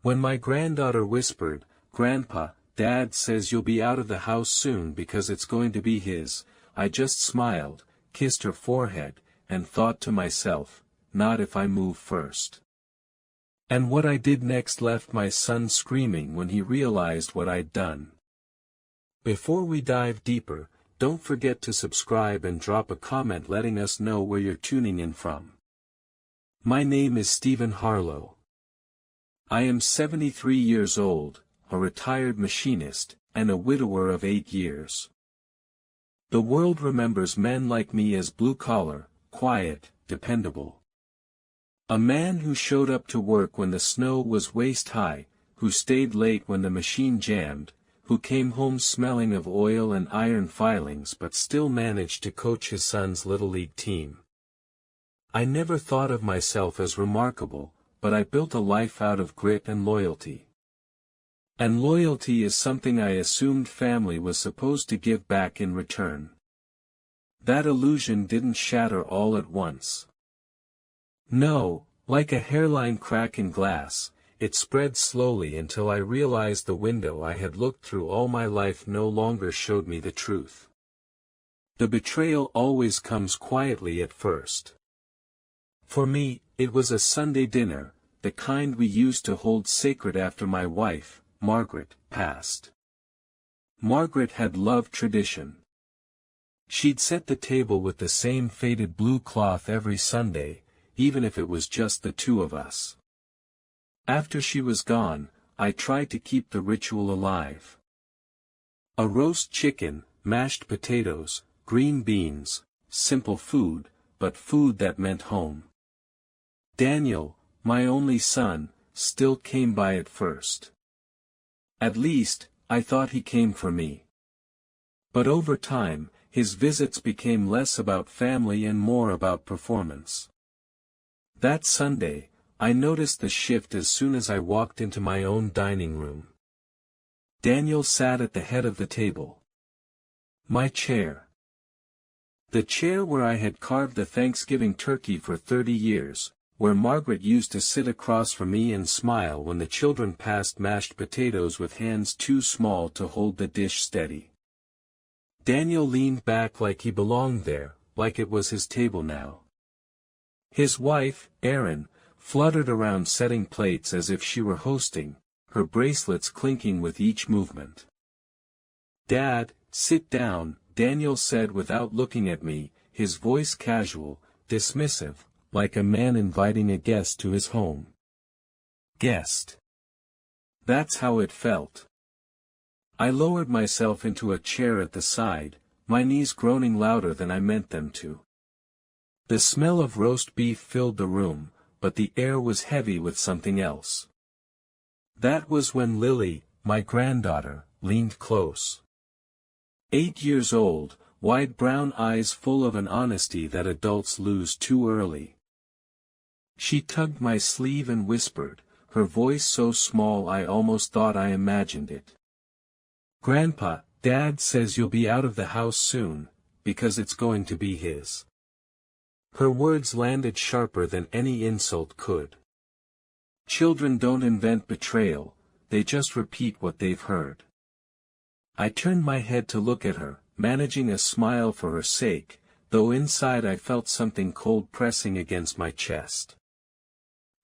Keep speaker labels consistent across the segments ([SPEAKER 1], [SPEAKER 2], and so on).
[SPEAKER 1] When my granddaughter whispered, "Grandpa, Dad says you'll be out of the house soon because it's going to be his," I just smiled, kissed her forehead, and thought to myself, not if I move first. And what I did next left my son screaming when he realized what I'd done. Before we dive deeper, don't forget to subscribe and drop a comment letting us know where you're tuning in from. My name is Stephen Harlow. I am 73 years old, a retired machinist, and a widower of 8 years. The world remembers men like me as blue-collar, quiet, dependable. A man who showed up to work when the snow was waist-high, who stayed late when the machine jammed, who came home smelling of oil and iron filings but still managed to coach his son's Little League team. I never thought of myself as remarkable, but I built a life out of grit and loyalty. And loyalty is something I assumed family was supposed to give back in return. That illusion didn't shatter all at once. No, like a hairline crack in glass, it spread slowly until I realized the window I had looked through all my life no longer showed me the truth. The betrayal always comes quietly at first. For me, it was a Sunday dinner, the kind we used to hold sacred after my wife, Margaret, passed. Margaret had loved tradition. She'd set the table with the same faded blue cloth every Sunday, even if it was just the two of us. After she was gone, I tried to keep the ritual alive. A roast chicken, mashed potatoes, green beans, simple food, but food that meant home. Daniel, my only son, still came by at first. At least, I thought he came for me. But over time, his visits became less about family and more about performance. That Sunday, I noticed the shift as soon as I walked into my own dining room. Daniel sat at the head of the table. My chair. The chair where I had carved the Thanksgiving turkey for 30 years, where Margaret used to sit across from me and smile when the children passed mashed potatoes with hands too small to hold the dish steady. Daniel leaned back like he belonged there, like it was his table now. His wife, Erin, fluttered around setting plates as if she were hosting, her bracelets clinking with each movement. "Dad, sit down," Daniel said without looking at me, his voice casual, dismissive, like a man inviting a guest to his home. Guest. That's how it felt. I lowered myself into a chair at the side, my knees groaning louder than I meant them to. The smell of roast beef filled the room, but the air was heavy with something else. That was when Lily, my granddaughter, leaned close. 8 years old, wide brown eyes full of an honesty that adults lose too early. She tugged my sleeve and whispered, her voice so small I almost thought I imagined it. "Grandpa, Dad says you'll be out of the house soon, because it's going to be his." Her words landed sharper than any insult could. Children don't invent betrayal, they just repeat what they've heard. I turned my head to look at her, managing a smile for her sake, though inside I felt something cold pressing against my chest.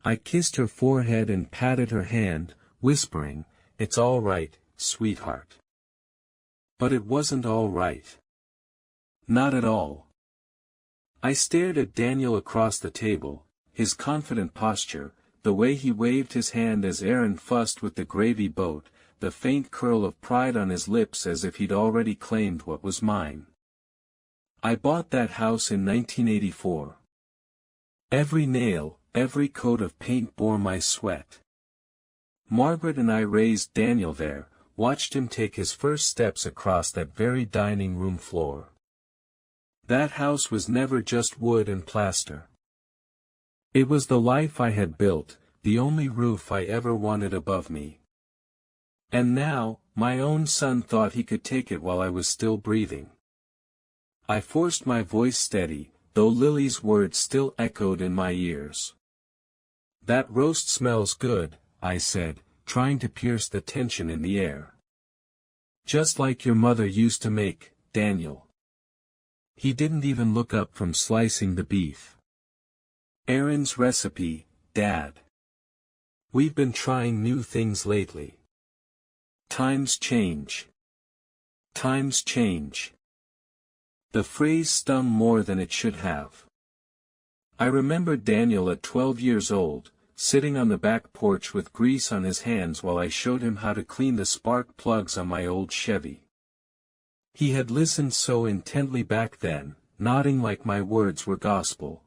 [SPEAKER 1] I kissed her forehead and patted her hand, whispering, "It's all right, sweetheart." But it wasn't all right. Not at all. I stared at Daniel across the table, his confident posture, the way he waved his hand as Erin fussed with the gravy boat, the faint curl of pride on his lips as if he'd already claimed what was mine. I bought that house in 1984. Every nail, every coat of paint bore my sweat. Margaret and I raised Daniel there, watched him take his first steps across that very dining room floor. That house was never just wood and plaster. It was the life I had built, the only roof I ever wanted above me. And now, my own son thought he could take it while I was still breathing. I forced my voice steady, though Lily's words still echoed in my ears. "That roast smells good," I said, trying to pierce the tension in the air. Just like your mother used to make, Daniel. He didn't even look up from slicing the beef. Erin's recipe, Dad. We've been trying new things lately. Times change. Times change. The phrase stung more than it should have. I remembered Daniel at 12 years old, sitting on the back porch with grease on his hands while I showed him how to clean the spark plugs on my old Chevy. He had listened so intently back then, nodding like my words were gospel.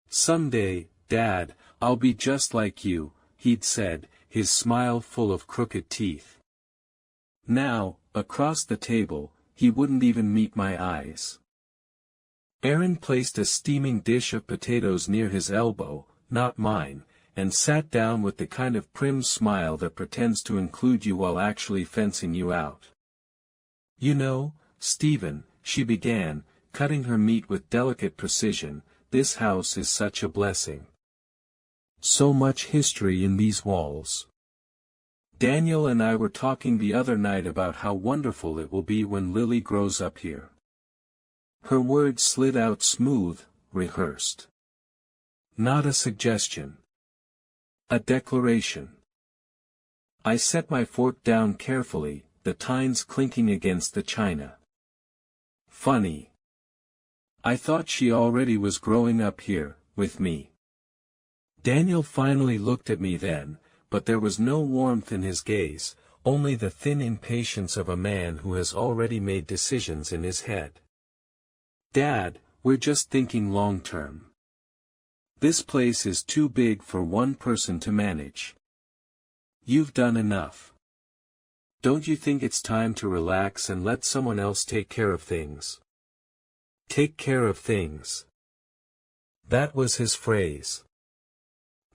[SPEAKER 1] "Someday, Dad, I'll be just like you," he'd said, his smile full of crooked teeth. Now, across the table, he wouldn't even meet my eyes. Erin placed a steaming dish of potatoes near his elbow, not mine, and sat down with the kind of prim smile that pretends to include you while actually fencing you out. "You know, Stephen," she began, cutting her meat with delicate precision, "this house is such a blessing. So much history in these walls. Daniel and I were talking the other night about how wonderful it will be when Lily grows up here." Her words slid out smooth, rehearsed. Not a suggestion. A declaration. I set my fork down carefully, the tines clinking against the china. Funny. I thought she already was growing up here, with me. Daniel finally looked at me then, but there was no warmth in his gaze, only the thin impatience of a man who has already made decisions in his head. "Dad, we're just thinking long-term. This place is too big for one person to manage. You've done enough. Don't you think it's time to relax and let someone else take care of things?" Take care of things. That was his phrase.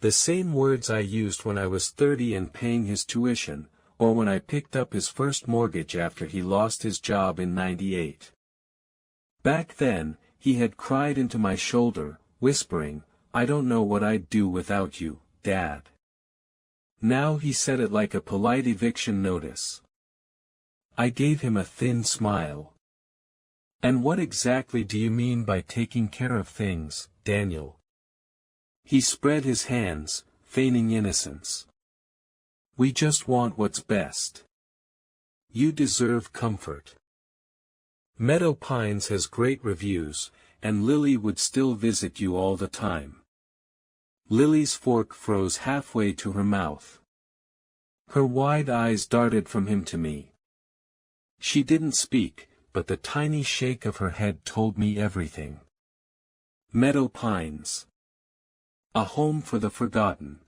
[SPEAKER 1] The same words I used when I was 30 and paying his tuition, or when I picked up his first mortgage after he lost his job in '98. Back then, he had cried into my shoulder, whispering, "I don't know what I'd do without you, Dad." Now he said it like a polite eviction notice. I gave him a thin smile. "And what exactly do you mean by taking care of things, Daniel?" He spread his hands, feigning innocence. "We just want what's best. You deserve comfort. Meadow Pines has great reviews, and Lily would still visit you all the time." Lily's fork froze halfway to her mouth. Her wide eyes darted from him to me. She didn't speak, but the tiny shake of her head told me everything. Meadow Pines. A home for the forgotten.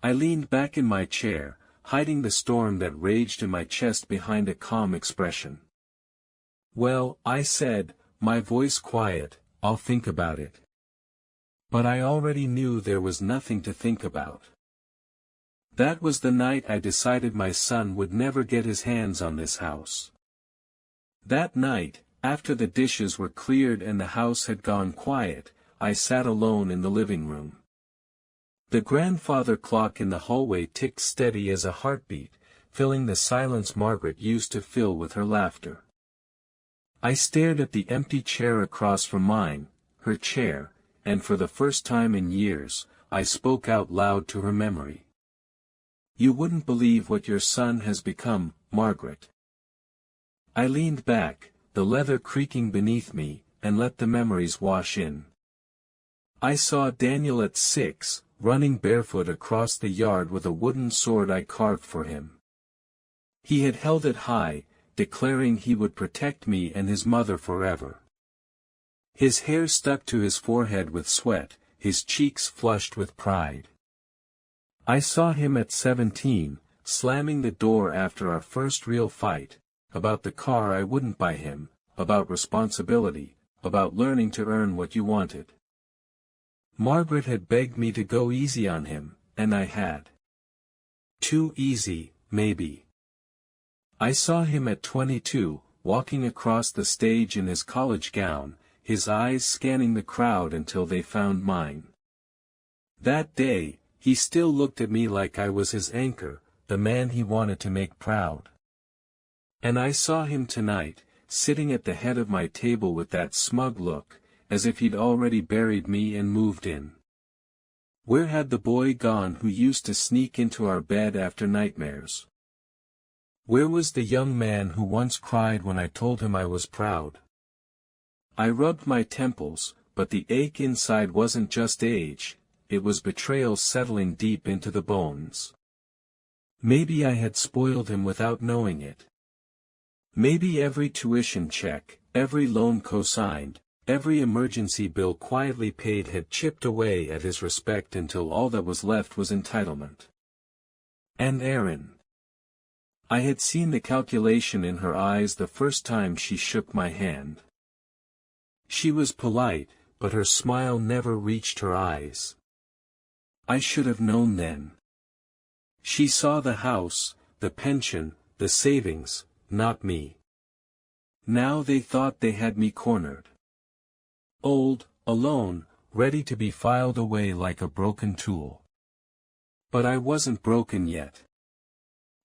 [SPEAKER 1] I leaned back in my chair, hiding the storm that raged in my chest behind a calm expression. "Well," I said, my voice quiet, "I'll think about it." But I already knew there was nothing to think about. That was the night I decided my son would never get his hands on this house. That night, after the dishes were cleared and the house had gone quiet, I sat alone in the living room. The grandfather clock in the hallway ticked steady as a heartbeat, filling the silence Margaret used to fill with her laughter. I stared at the empty chair across from mine, her chair, and for the first time in years, I spoke out loud to her memory. "You wouldn't believe what your son has become, Margaret." I leaned back, the leather creaking beneath me, and let the memories wash in. I saw Daniel at 6, running barefoot across the yard with a wooden sword I carved for him. He had held it high, declaring he would protect me and his mother forever. His hair stuck to his forehead with sweat, his cheeks flushed with pride. I saw him at 17, slamming the door after our first real fight, about the car I wouldn't buy him, about responsibility, about learning to earn what you wanted. Margaret had begged me to go easy on him, and I had. Too easy, maybe. I saw him at 22, walking across the stage in his college gown, his eyes scanning the crowd until they found mine. That day, he still looked at me like I was his anchor, the man he wanted to make proud. And I saw him tonight, sitting at the head of my table with that smug look, as if he'd already buried me and moved in. Where had the boy gone who used to sneak into our bed after nightmares? Where was the young man who once cried when I told him I was proud? I rubbed my temples, but the ache inside wasn't just age, it was betrayal settling deep into the bones. Maybe I had spoiled him without knowing it. Maybe every tuition check, every loan co-signed, every emergency bill quietly paid had chipped away at his respect until all that was left was entitlement. And Erin. I had seen the calculation in her eyes the first time she shook my hand. She was polite, but her smile never reached her eyes. I should have known then. She saw the house, the pension, the savings, not me. Now they thought they had me cornered. Old, alone, ready to be filed away like a broken tool. But I wasn't broken yet.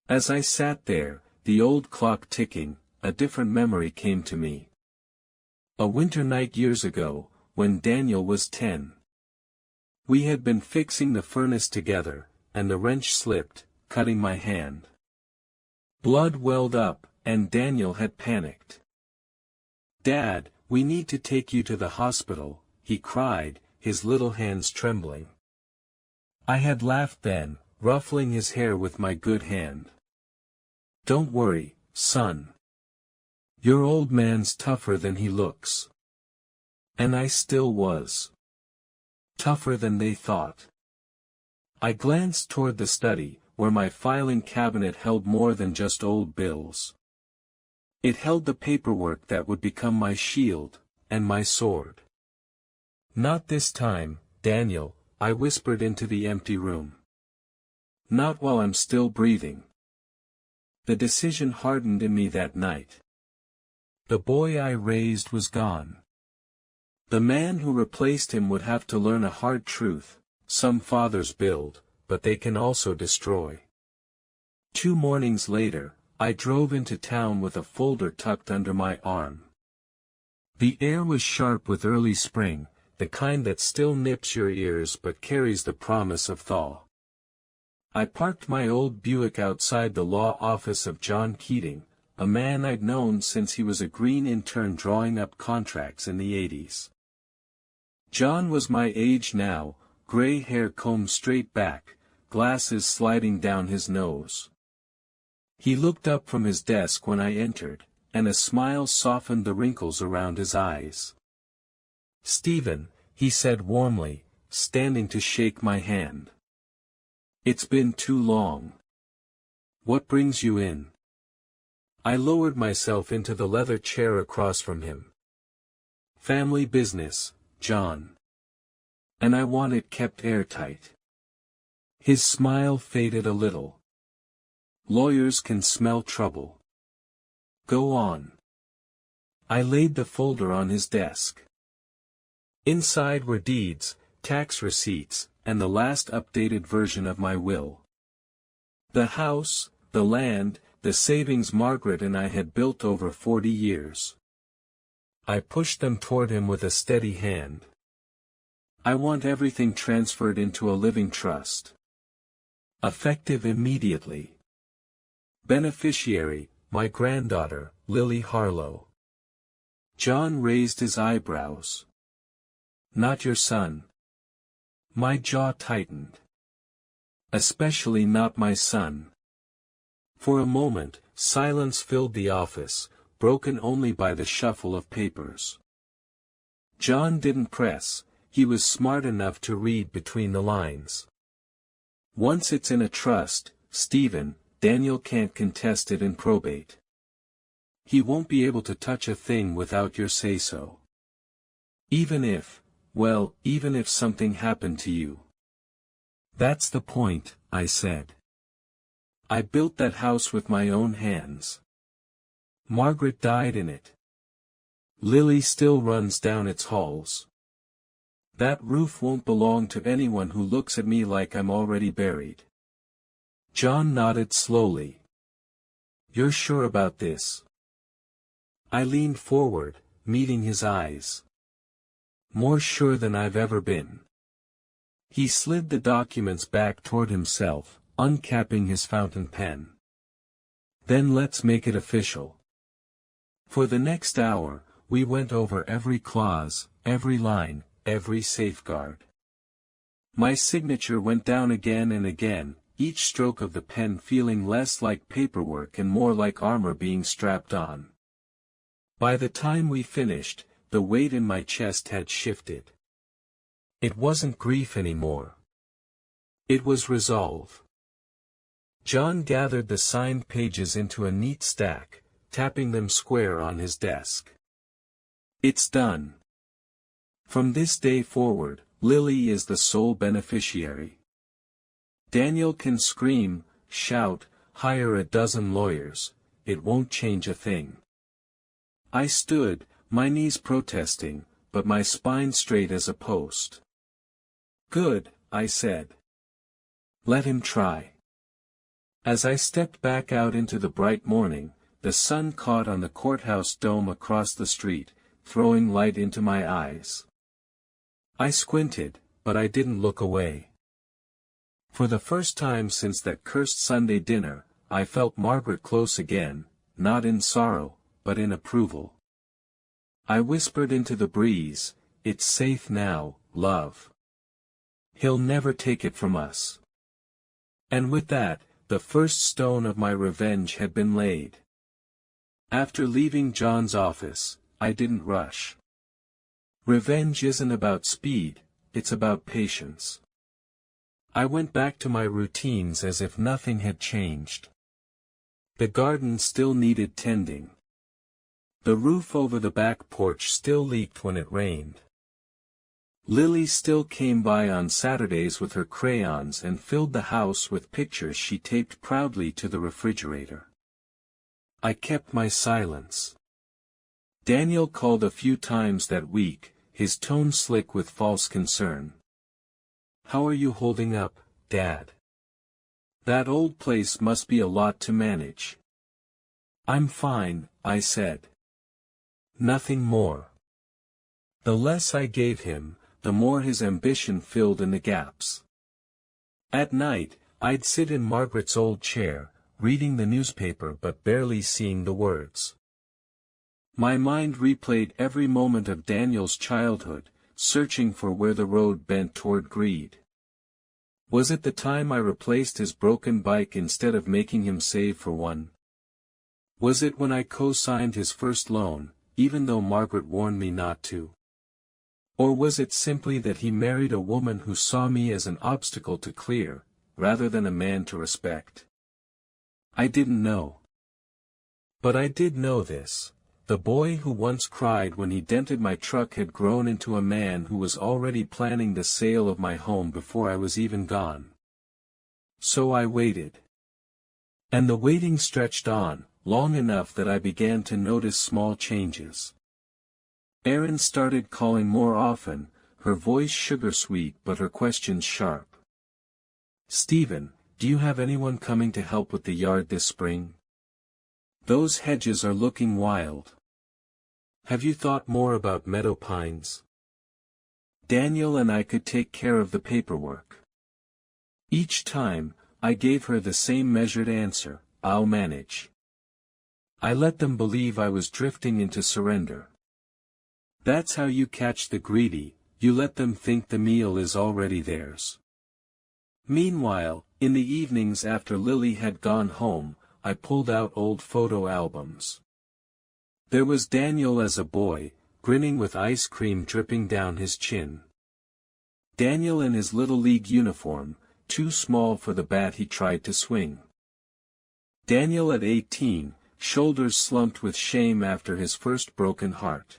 [SPEAKER 1] As I sat there, the old clock ticking, a different memory came to me. A winter night years ago, when Daniel was 10. We had been fixing the furnace together, and the wrench slipped, cutting my hand. Blood welled up, and Daniel had panicked. "Dad, we need to take you to the hospital," he cried, his little hands trembling. I had laughed then, ruffling his hair with my good hand. "Don't worry, son. Your old man's tougher than he looks." And I still was. Tougher than they thought. I glanced toward the study, where my filing cabinet held more than just old bills. It held the paperwork that would become my shield, and my sword. "Not this time, Daniel," I whispered into the empty room. "Not while I'm still breathing." The decision hardened in me that night. The boy I raised was gone. The man who replaced him would have to learn a hard truth: some fathers build, but they can also destroy. 2 mornings later, I drove into town with a folder tucked under my arm. The air was sharp with early spring, the kind that still nips your ears but carries the promise of thaw. I parked my old Buick outside the law office of John Keating, a man I'd known since he was a green intern drawing up contracts in the 80s. John was my age now, gray hair combed straight back, glasses sliding down his nose. He looked up from his desk when I entered, and a smile softened the wrinkles around his eyes. "Stephen," he said warmly, standing to shake my hand. "It's been too long. What brings you in?" I lowered myself into the leather chair across from him. "Family business, John. And I want it kept airtight." His smile faded a little. "Lawyers can smell trouble. Go on." I laid the folder on his desk. Inside were deeds, tax receipts, and the last updated version of my will. The house, the land, the savings Margaret and I had built over 40 years. I pushed them toward him with a steady hand. "I want everything transferred into a living trust. Effective immediately. Beneficiary, my granddaughter, Lily Harlow." John raised his eyebrows. "Not your son." My jaw tightened. "Especially not my son." For a moment, silence filled the office, broken only by the shuffle of papers. John didn't press, he was smart enough to read between the lines. "Once it's in a trust, Stephen, Daniel can't contest it in probate. He won't be able to touch a thing without your say-so. Even if something happened to you." "That's the point," I said. "I built that house with my own hands. Margaret died in it. Lily still runs down its halls. That roof won't belong to anyone who looks at me like I'm already buried. John nodded slowly. You're sure about this? I leaned forward, meeting his eyes. More sure than I've ever been. He slid the documents back toward himself, uncapping his fountain pen. Then let's make it official. For the next hour, we went over every clause, every line, every safeguard. My signature went down again and again, each stroke of the pen feeling less like paperwork and more like armor being strapped on. By the time we finished, the weight in my chest had shifted. It wasn't grief anymore. It was resolve. John gathered the signed pages into a neat stack, tapping them square on his desk. It's done. From this day forward, Lily is the sole beneficiary. Daniel can scream, shout, hire a dozen lawyers, it won't change a thing. I stood, my knees protesting, but my spine straight as a post. Good, I said. Let him try. As I stepped back out into the bright morning, the sun caught on the courthouse dome across the street, throwing light into my eyes. I squinted, but I didn't look away. For the first time since that cursed Sunday dinner, I felt Margaret close again, not in sorrow, but in approval. I whispered into the breeze, "It's safe now, love. He'll never take it from us." And with that, the first stone of my revenge had been laid. After leaving John's office, I didn't rush. Revenge isn't about speed, it's about patience. I went back to my routines as if nothing had changed. The garden still needed tending. The roof over the back porch still leaked when it rained. Lily still came by on Saturdays with her crayons and filled the house with pictures she taped proudly to the refrigerator. I kept my silence. Daniel called a few times that week, his tone slick with false concern. "How are you holding up, Dad? That old place must be a lot to manage." "I'm fine," I said. Nothing more. The less I gave him, the more his ambition filled in the gaps. At night, I'd sit in Margaret's old chair, reading the newspaper but barely seeing the words. My mind replayed every moment of Daniel's childhood, searching for where the road bent toward greed. Was it the time I replaced his broken bike instead of making him save for one? Was it when I co-signed his first loan, even though Margaret warned me not to? Or was it simply that he married a woman who saw me as an obstacle to clear, rather than a man to respect? I didn't know. But I did know this. The boy who once cried when he dented my truck had grown into a man who was already planning the sale of my home before I was even gone. So I waited. And the waiting stretched on, long enough that I began to notice small changes. Erin started calling more often, her voice sugar-sweet but her questions sharp. "Stephen, do you have anyone coming to help with the yard this spring? Those hedges are looking wild. Have you thought more about meadow pines? Daniel and I could take care of the paperwork." Each time, I gave her the same measured answer, "I'll manage." I let them believe I was drifting into surrender. That's how you catch the greedy, you let them think the meal is already theirs. Meanwhile, in the evenings after Lily had gone home, I pulled out old photo albums. There was Daniel as a boy, grinning with ice cream dripping down his chin. Daniel in his Little League uniform, too small for the bat he tried to swing. Daniel at 18, shoulders slumped with shame after his first broken heart.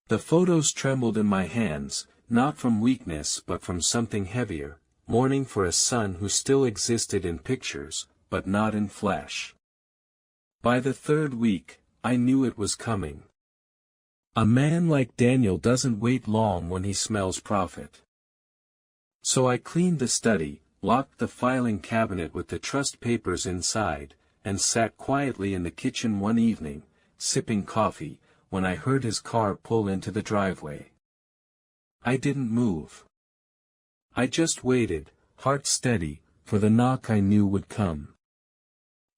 [SPEAKER 1] The photos trembled in my hands, not from weakness but from something heavier, mourning for a son who still existed in pictures, but not in flesh. By the third week, I knew it was coming. A man like Daniel doesn't wait long when he smells profit. So I cleaned the study, locked the filing cabinet with the trust papers inside, and sat quietly in the kitchen one evening, sipping coffee, when I heard his car pull into the driveway. I didn't move. I just waited, heart steady, for the knock I knew would come.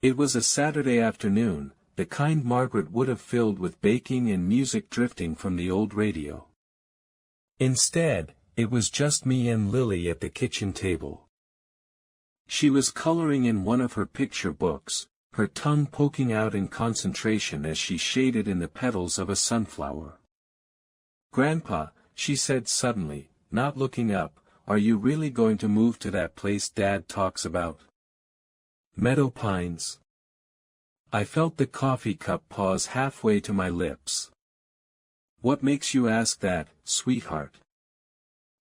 [SPEAKER 1] It was a Saturday afternoon, the kind Margaret would have filled with baking and music drifting from the old radio. Instead, it was just me and Lily at the kitchen table. She was coloring in one of her picture books, her tongue poking out in concentration as she shaded in the petals of a sunflower. "Grandpa," she said suddenly, not looking up, "are you really going to move to that place Dad talks about? Meadow Pines?" I felt the coffee cup pause halfway to my lips. "What makes you ask that, sweetheart?"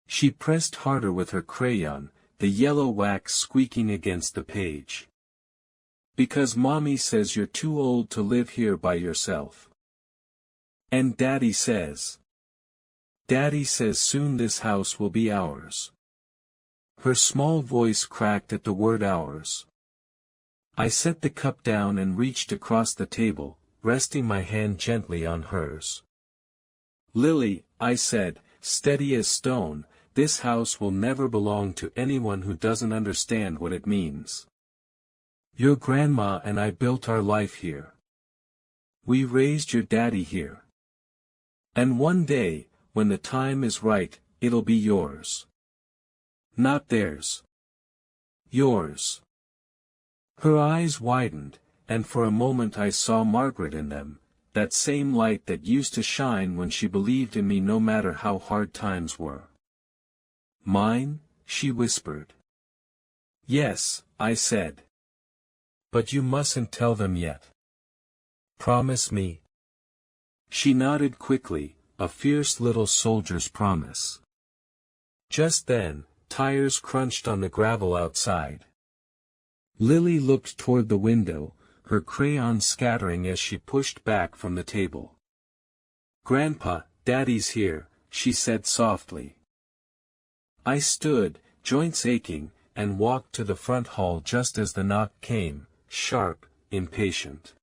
[SPEAKER 1] She pressed harder with her crayon, the yellow wax squeaking against the page. "Because Mommy says you're too old to live here by yourself. And Daddy says soon this house will be ours." Her small voice cracked at the word ours. I set the cup down and reached across the table, resting my hand gently on hers. "Lily," I said, steady as stone, "this house will never belong to anyone who doesn't understand what it means. Your grandma and I built our life here. We raised your daddy here. And one day, when the time is right, it'll be yours. Not theirs. Yours." Her eyes widened, and for a moment I saw Margaret in them, that same light that used to shine when she believed in me no matter how hard times were. "Mine?" she whispered. "Yes," I said. "But you mustn't tell them yet. Promise me." She nodded quickly, a fierce little soldier's promise. Just then, tires crunched on the gravel outside. Lily looked toward the window, her crayon scattering as she pushed back from the table. "Grandpa, Daddy's here," she said softly. I stood, joints aching, and walked to the front hall just as the knock came, sharp, impatient.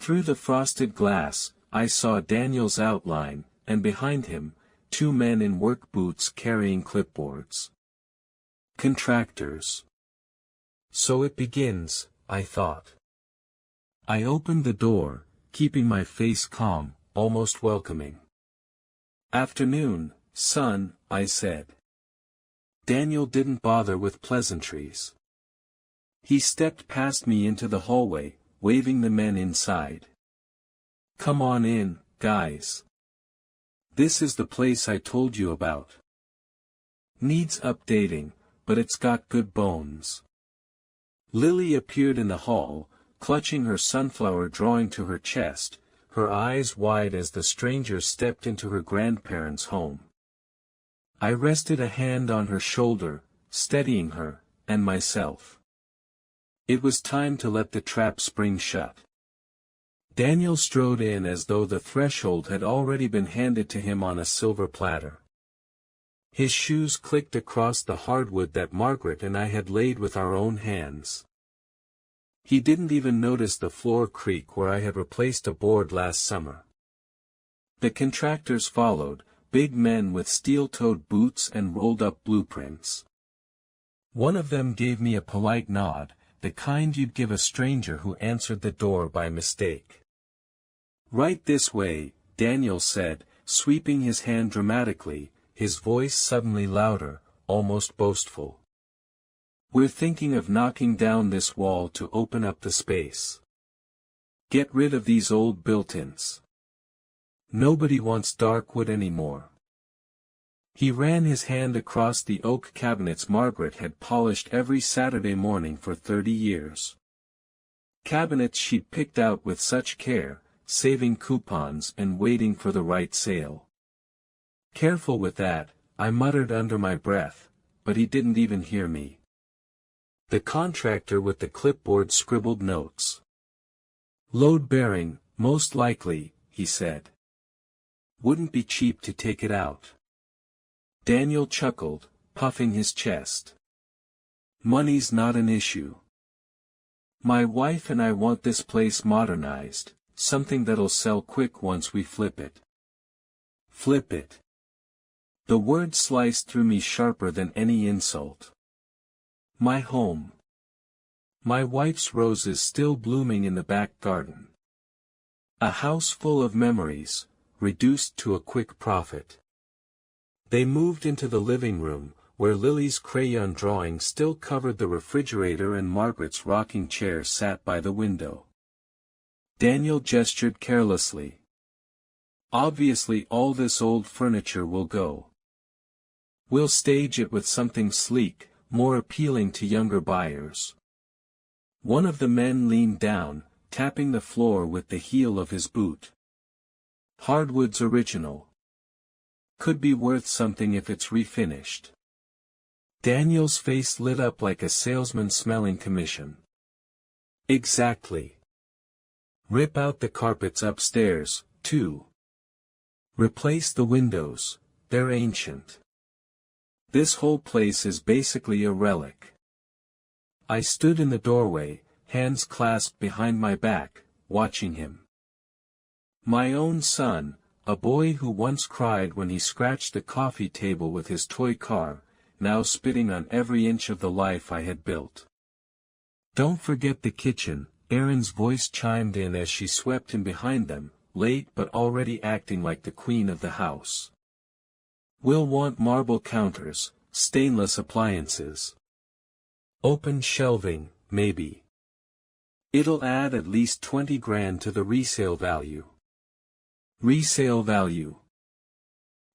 [SPEAKER 1] Through the frosted glass, I saw Daniel's outline, and behind him, two men in work boots carrying clipboards. Contractors. So it begins, I thought. I opened the door, keeping my face calm, almost welcoming. "Afternoon, son," I said. Daniel didn't bother with pleasantries. He stepped past me into the hallway, waving the men inside. "Come on in, guys. This is the place I told you about. Needs updating, but it's got good bones." Lily appeared in the hall, clutching her sunflower drawing to her chest, her eyes wide as the stranger stepped into her grandparents' home. I rested a hand on her shoulder, steadying her, and myself. It was time to let the trap spring shut. Daniel strode in as though the threshold had already been handed to him on a silver platter. His shoes clicked across the hardwood that Margaret and I had laid with our own hands. He didn't even notice the floor creak where I had replaced a board last summer. The contractors followed, big men with steel-toed boots and rolled-up blueprints. One of them gave me a polite nod, the kind you'd give a stranger who answered the door by mistake. "Right this way," Daniel said, sweeping his hand dramatically, his voice suddenly louder, almost boastful. "We're thinking of knocking down this wall to open up the space. Get rid of these old built-ins. Nobody wants dark wood anymore." He ran his hand across the oak cabinets Margaret had polished every Saturday morning for 30 years. Cabinets she'd picked out with such care, saving coupons and waiting for the right sale. "Careful with that," I muttered under my breath, but he didn't even hear me. The contractor with the clipboard scribbled notes. "Load-bearing, most likely," he said. Wouldn't be cheap to take it out. Daniel chuckled, puffing his chest. Money's not an issue. My wife and I want this place modernized, something that'll sell quick once we flip it. Flip it. The word sliced through me sharper than any insult. My home. My wife's roses still blooming in the back garden. A house full of memories, reduced to a quick profit. They moved into the living room, where Lily's crayon drawing still covered the refrigerator and Margaret's rocking chair sat by the window. Daniel gestured carelessly. Obviously all this old furniture will go. We'll stage it with something sleek, more appealing to younger buyers. One of the men leaned down, tapping the floor with the heel of his boot. Hardwood's original. Could be worth something if it's refinished. Daniel's face lit up like a salesman smelling commission. Exactly. Rip out the carpets upstairs, too. Replace the windows, they're ancient. This whole place is basically a relic. I stood in the doorway, hands clasped behind my back, watching him. My own son, a boy who once cried when he scratched the coffee table with his toy car, now spitting on every inch of the life I had built. Don't forget the kitchen, Erin's voice chimed in as she swept in behind them, late but already acting like the queen of the house. We'll want marble counters, stainless appliances. Open shelving, maybe. It'll add at least 20 grand to the resale value. Resale value.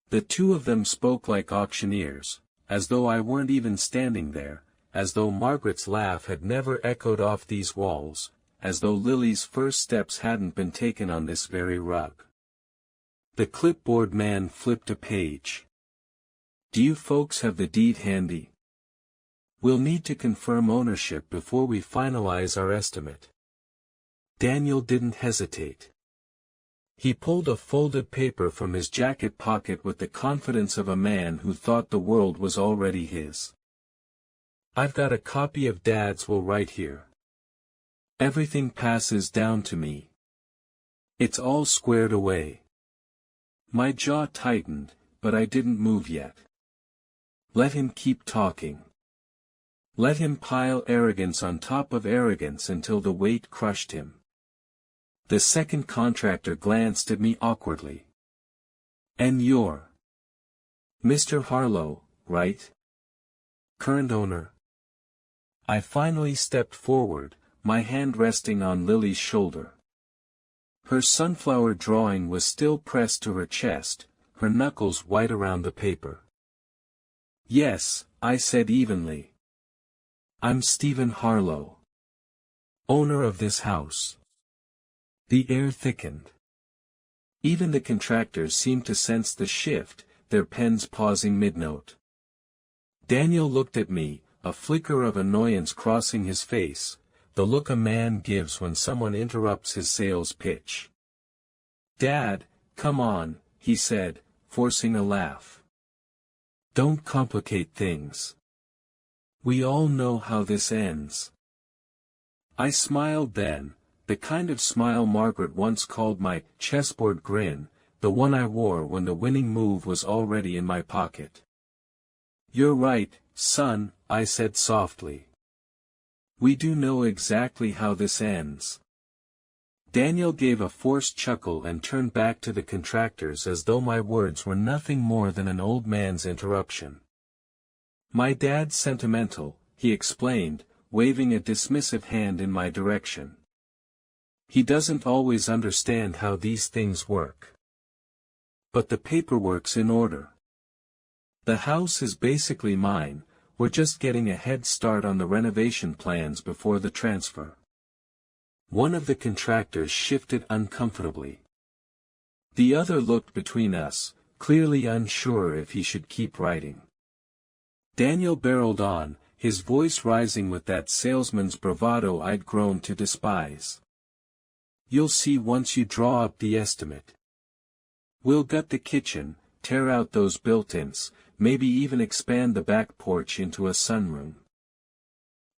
[SPEAKER 1] The two of them spoke like auctioneers, as though I weren't even standing there, as though Margaret's laugh had never echoed off these walls, as though Lily's first steps hadn't been taken on this very rug. The clipboard man flipped a page. Do you folks have the deed handy? We'll need to confirm ownership before we finalize our estimate. Daniel didn't hesitate. He pulled a folded paper from his jacket pocket with the confidence of a man who thought the world was already his. I've got a copy of Dad's will right here. Everything passes down to me. It's all squared away. My jaw tightened, but I didn't move yet. Let him keep talking. Let him pile arrogance on top of arrogance until the weight crushed him. The second contractor glanced at me awkwardly. And you're Mr. Harlow, right? Current owner. I finally stepped forward, my hand resting on Lily's shoulder. Her sunflower drawing was still pressed to her chest, her knuckles white around the paper. Yes, I said evenly. I'm Stephen Harlow. Owner of this house. The air thickened. Even the contractors seemed to sense the shift, their pens pausing mid-note. Daniel looked at me, a flicker of annoyance crossing his face, the look a man gives when someone interrupts his sales pitch. Dad, come on, he said, forcing a laugh. Don't complicate things. We all know how this ends. I smiled then, the kind of smile Margaret once called my chessboard grin, the one I wore when the winning move was already in my pocket. You're right, son, I said softly. We do know exactly how this ends. Daniel gave a forced chuckle and turned back to the contractors as though my words were nothing more than an old man's interruption. My dad's sentimental, he explained, waving a dismissive hand in my direction. He doesn't always understand how these things work. But the paperwork's in order. The house is basically mine, we're just getting a head start on the renovation plans before the transfer. One of the contractors shifted uncomfortably. The other looked between us, clearly unsure if he should keep writing. Daniel barreled on, his voice rising with that salesman's bravado I'd grown to despise. You'll see once you draw up the estimate. We'll gut the kitchen, tear out those built-ins, maybe even expand the back porch into a sunroom.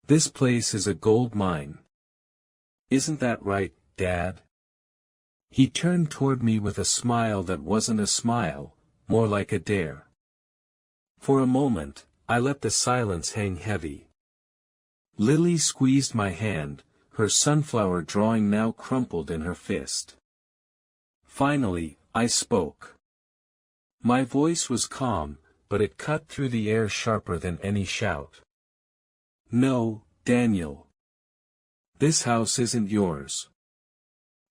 [SPEAKER 1] This place is a gold mine. Isn't that right, Dad? He turned toward me with a smile that wasn't a smile, more like a dare. For a moment, I let the silence hang heavy. Lily squeezed my hand, her sunflower drawing now crumpled in her fist. Finally, I spoke. My voice was calm, but it cut through the air sharper than any shout. No, Daniel. This house isn't yours.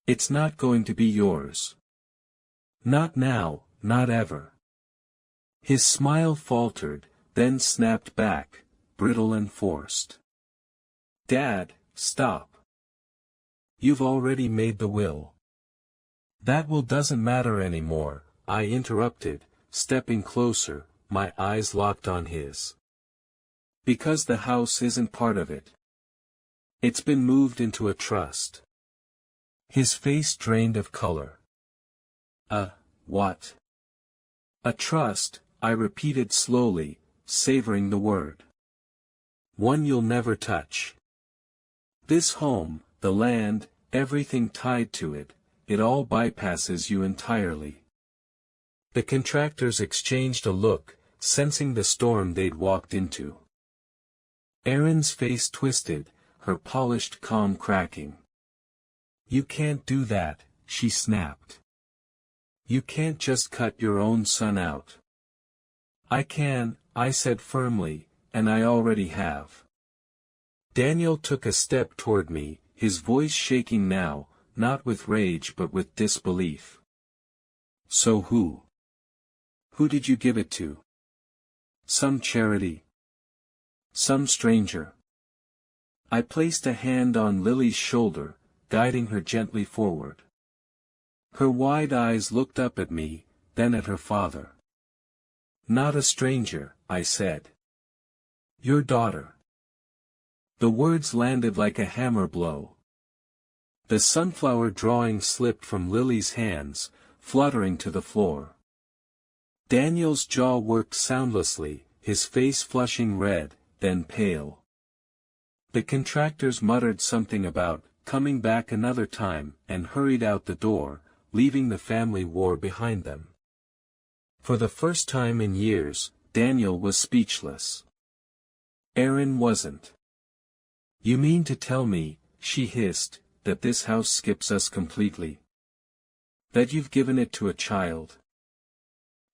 [SPEAKER 1] It's not going to be yours. Not now, not ever. His smile faltered, then snapped back, brittle and forced. Dad, stop. You've already made the will. That will doesn't matter anymore, I interrupted, stepping closer, my eyes locked on his. Because the house isn't part of it. It's been moved into a trust. His face drained of color. What? A trust, I repeated slowly, savoring the word. One you'll never touch. This home, the land, everything tied to it, it all bypasses you entirely. The contractors exchanged a look, sensing the storm they'd walked into. Erin's face twisted, her polished calm cracking. You can't do that, she snapped. You can't just cut your own son out. I can, I said firmly, and I already have. Daniel took a step toward me, his voice shaking now, not with rage but with disbelief. So who? Who did you give it to? Some charity? Some stranger? I placed a hand on Lily's shoulder, guiding her gently forward. Her wide eyes looked up at me, then at her father. Not a stranger, I said. Your daughter. The words landed like a hammer blow. The sunflower drawing slipped from Lily's hands, fluttering to the floor. Daniel's jaw worked soundlessly, his face flushing red, then pale. The contractors muttered something about coming back another time and hurried out the door, leaving the family war behind them. For the first time in years, Daniel was speechless. Erin wasn't. You mean to tell me, she hissed, that this house skips us completely? That you've given it to a child?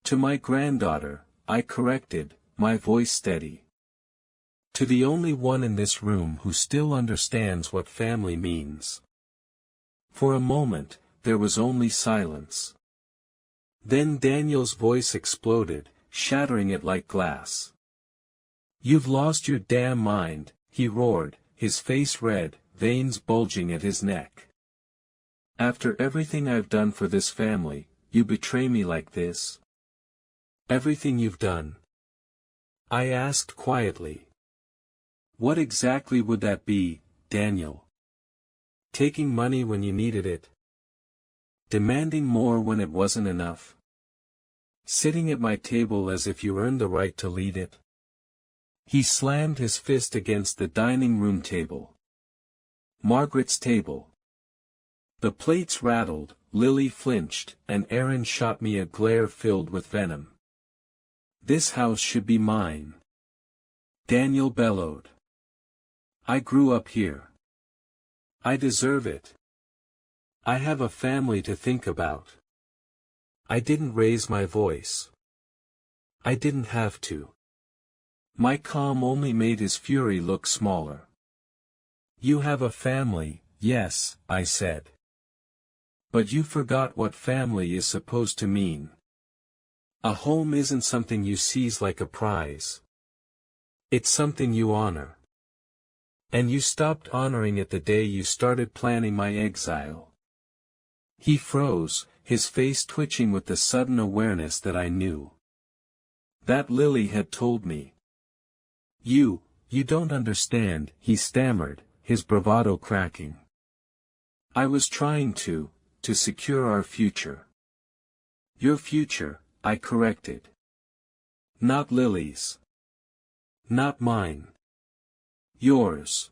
[SPEAKER 1] To my granddaughter, I corrected, my voice steady. To the only one in this room who still understands what family means. For a moment, there was only silence. Then Daniel's voice exploded, shattering it like glass. You've lost your damn mind, he roared, his face red, veins bulging at his neck. After everything I've done for this family, you betray me like this? Everything you've done? I asked quietly. What exactly would that be, Daniel? Taking money when you needed it? Demanding more when it wasn't enough? Sitting at my table as if you earned the right to lead it? He slammed his fist against the dining room table. Margaret's table. The plates rattled, Lily flinched, and Erin shot me a glare filled with venom. This house should be mine. Daniel bellowed. I grew up here. I deserve it. I have a family to think about. I didn't raise my voice. I didn't have to. My calm only made his fury look smaller. You have a family, yes, I said. But you forgot what family is supposed to mean. A home isn't something you seize like a prize. It's something you honor. And you stopped honoring it the day you started planning my exile. He froze, his face twitching with the sudden awareness that I knew. That Lily had told me. You don't understand, he stammered, his bravado cracking. I was trying to secure our future. Your future, I corrected. Not Lily's. Not mine. Yours.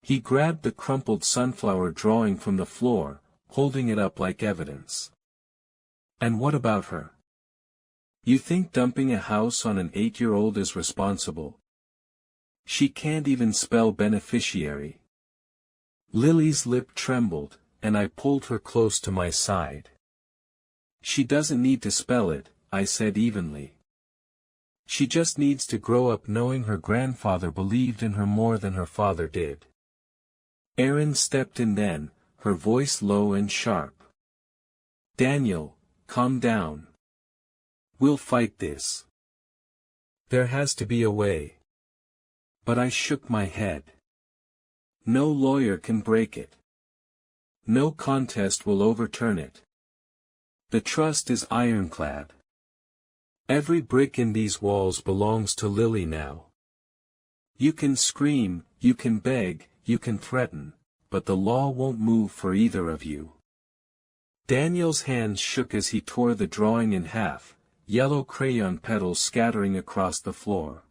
[SPEAKER 1] He grabbed the crumpled sunflower drawing from the floor, holding it up like evidence. And what about her? You think dumping a house on an 8-year-old is responsible? She can't even spell beneficiary. Lily's lip trembled, and I pulled her close to my side. She doesn't need to spell it, I said evenly. She just needs to grow up knowing her grandfather believed in her more than her father did. Erin stepped in then, her voice low and sharp. Daniel, calm down. We'll fight this. There has to be a way. But I shook my head. No lawyer can break it. No contest will overturn it. The trust is ironclad. Every brick in these walls belongs to Lily now. You can scream, you can beg, you can threaten, but the law won't move for either of you. Daniel's hands shook as he tore the drawing in half, yellow crayon petals scattering across the floor.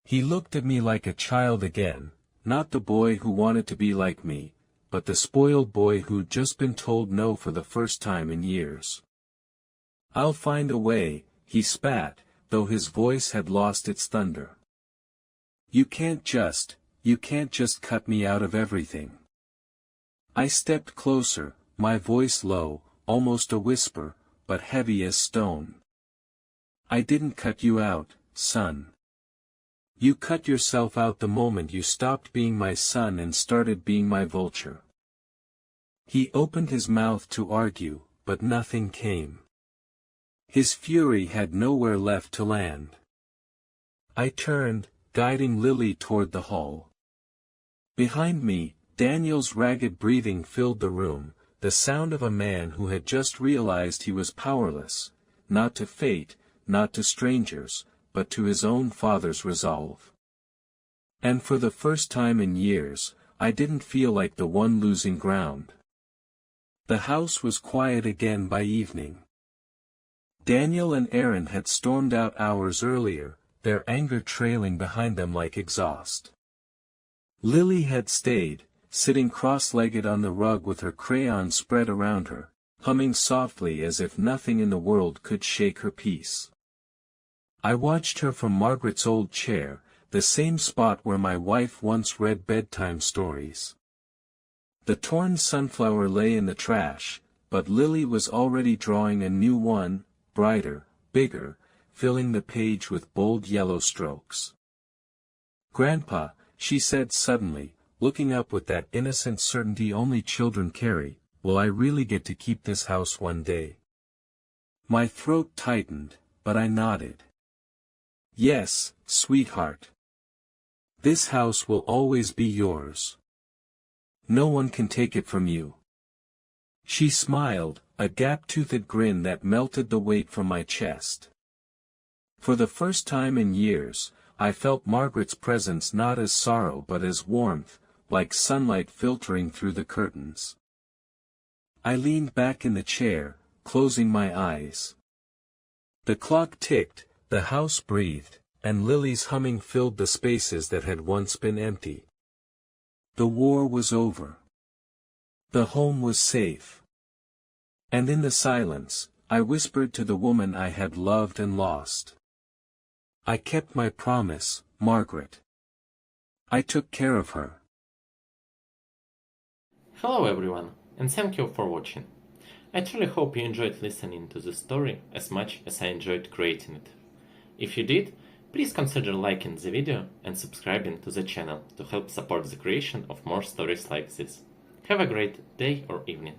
[SPEAKER 1] He looked at me like a child again, not the boy who wanted to be like me, but the spoiled boy who'd just been told no for the first time in years. I'll find a way, he spat, though his voice had lost its thunder. You can't just cut me out of everything. I stepped closer, my voice low, almost a whisper, but heavy as stone. I didn't cut you out, son. You cut yourself out the moment you stopped being my son and started being my vulture. He opened his mouth to argue, but nothing came. His fury had nowhere left to land. I turned, guiding Lily toward the hall. Behind me, Daniel's ragged breathing filled the room, the sound of a man who had just realized he was powerless, not to fate, not to strangers, but to his own father's resolve. And for the first time in years, I didn't feel like the one losing ground. The house was quiet again by evening. Daniel and Erin had stormed out hours earlier, their anger trailing behind them like exhaust. Lily had stayed, sitting cross-legged on the rug with her crayon spread around her, humming softly as if nothing in the world could shake her peace. I watched her from Margaret's old chair, the same spot where my wife once read bedtime stories. The torn sunflower lay in the trash, but Lily was already drawing a new one, brighter, bigger, filling the page with bold yellow strokes. Grandpa, she said suddenly, looking up with that innocent certainty only children carry, will I really get to keep this house one day? My throat tightened, but I nodded. Yes, sweetheart. This house will always be yours. No one can take it from you. She smiled, a gap-toothed grin that melted the weight from my chest. For the first time in years, I felt Margaret's presence not as sorrow but as warmth, like sunlight filtering through the curtains. I leaned back in the chair, closing my eyes. The clock ticked, the house breathed, and Lily's humming filled the spaces that had once been empty. The war was over. The home was safe. And in the silence, I whispered to the woman I had loved and lost. I kept my promise, Margaret. I took care of her.
[SPEAKER 2] Hello everyone, and thank you for watching. I truly hope you enjoyed listening to this story as much as I enjoyed creating it. If you did, please consider liking the video and subscribing to the channel to help support the creation of more stories like this. Have a great day or evening.